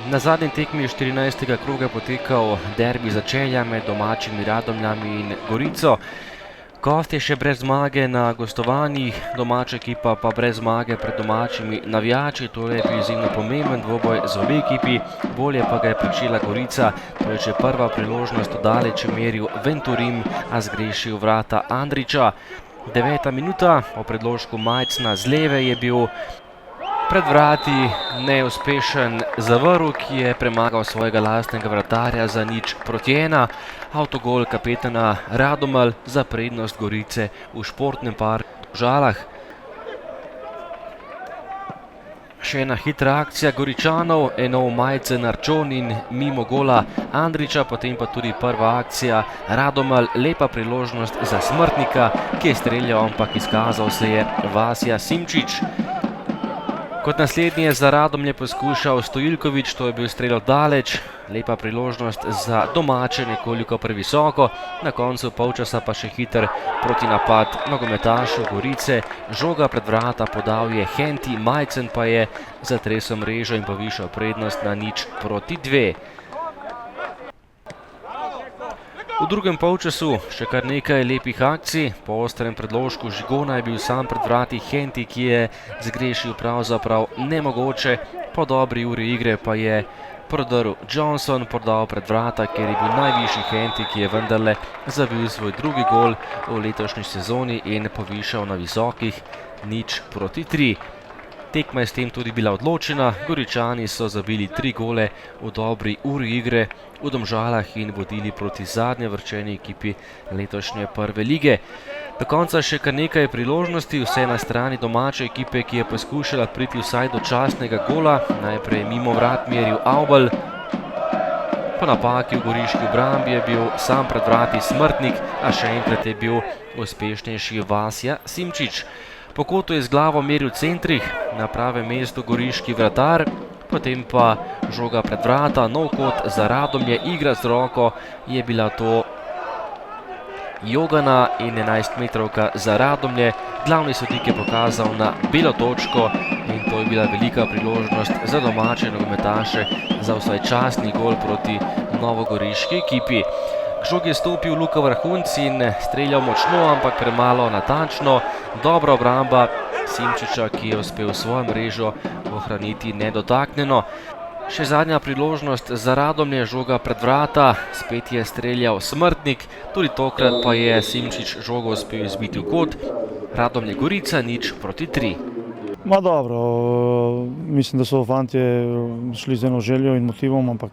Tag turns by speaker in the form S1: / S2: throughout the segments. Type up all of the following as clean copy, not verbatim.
S1: Na zadnji tekmi 14. kroga potekal derbi Začelja med domačimi Radomljami in Gorico. Gostje še brez zmage na gostovanjih, domača ekipa pa brez zmage pred domačimi navijači, to je bil izjemno pomemben dvoboj za obe ekipi, bolje pa ga je pričela Gorica, to je že prva priložnost v daleč meril Venturim, a zgrešil vrata Andrića. 9. minuta, po predložku Majcna z leve je bil pred vrati neuspešen Zavrl, ki je premagal svojega lastnega vratarja za 0:1. Avtogol kapetana Radomelj za prednost Gorice v športnem parku v Žalah. Še ena hitra akcija Goričanov, enov Majcen Arčon in mimo gola Andrića, potem pa tudi prva akcija Radomelj, lepa priložnost za Smrtnika, ki je streljal, ampak izkazal se je Vasja Simčič. Kot naslednji je za Radomlje poskušal Stojiljković, to je bil strel daleč, lepa priložnost za domače, nekoliko previsoko, na koncu polčasa pa še hiter protinapad nogometašev Gorice, žoga pred vrata podal je Henti, Majcen pa je zatresel mrežo in povišal prednost na 0:2. V drugem polčasu še kar nekaj lepih akcij, po ostrem predložku Žigona je bil sam pred vrati Henti, ki je zgrešil pravzaprav nemogoče, po dobri uri igre pa je prodrl Johnson, podal pred vrata, ker je bil najvišji Henti, ki je vendarle zavil svoj drugi gol v letošnji sezoni in povišal na visokih 0:3. Tekma je s tem tudi bila odločena, Goričani so zabili 3 gole v dobri uri igre v Domžalah in vodili proti zadnje vrčeni ekipi letošnje prve lige. Do konca še kar nekaj priložnosti, vse na strani domače ekipe, ki je poskušala priti vsaj do častnega gola, najprej mimo vrat meril Avbelj. Po napaki v goriški obrambi je bil sam pred vrati Smrtnik, a še enkrat je bil uspešnejši Vasja Simčič. Po kotu je z glavo meril centrih, na pravem mestu goriški vratar, potem pa žoga pred vrata, nov kot za Radomlje, igra z roko je bila to Jogana in 11-metrovka za Radomlje. Glavni sodnik je pokazal na belo točko in to je bila velika priložnost za domače nogometaše za vsaj častni gol proti novogoriški ekipi. K žogi je stopil Luka Vrhunc in streljal močno, ampak premalo natančno. Dobra obramba Simčiča, ki je uspel svojo mrežo ohraniti nedotaknjeno. Še zadnja priložnost za Radomlje, žoga pred vrata, spet je streljal Smrtnik, tudi tokrat pa je Simčič žogo uspel izbiti v kot. Radomlje Gorica 0:3.
S2: Ma dobro, mislim, da so fantje šli z eno željo in motivom, ampak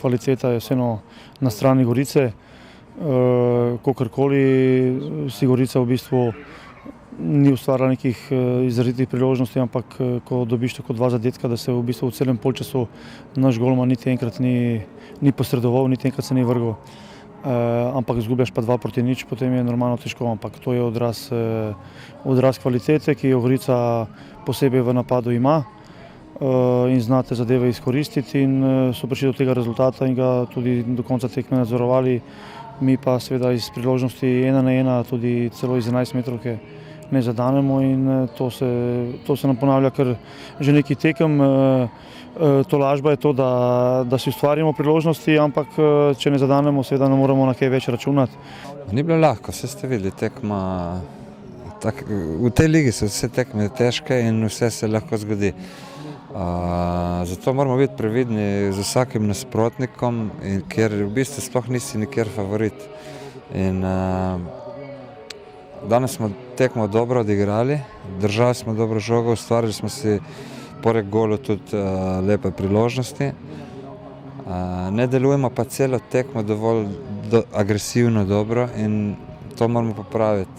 S2: kvaliteta je vseeno na strani Gorice. Kakorkoli si Gorica v bistvu ni ustvarila nekih izrazitih priložnosti, ampak ko dobiš tako 2 zadetka, da se v bistvu v celem polčasu naš golman niti enkrat ni posredoval, niti enkrat se ni vrgel. Ampak izgubljaš pa 2:0, potem je normalno težko, ampak to je odraz kvalitete, ki jo Gorica posebej v napadu ima in zna te zadeve izkoristiti in so prišli do tega rezultata in ga tudi do konca tekme nadzorovali. Mi pa seveda iz priložnosti 1:1, tudi celo iz 11-metrovke ne zadanemo in to se nam ponavlja kar že nekaj tekem. Tolažba je to, da si ustvarimo priložnosti, ampak če ne zadanemo, seveda ne moramo na kaj več računati.
S3: Ni bilo lahko, vse ste videli, tekma, v tej ligi so vse tekme težke in vse se lahko zgodi. Zato moramo biti previdni z vsakim nasprotnikom, ker v bistvu sploh nisi nikjer favorit. Danes smo tekmo dobro odigrali, držali smo dobro žogo, ustvarili smo si poleg golu tudi lepe priložnosti. Ne delujemo pa celo tekmo dovolj agresivno dobro in to moramo popraviti.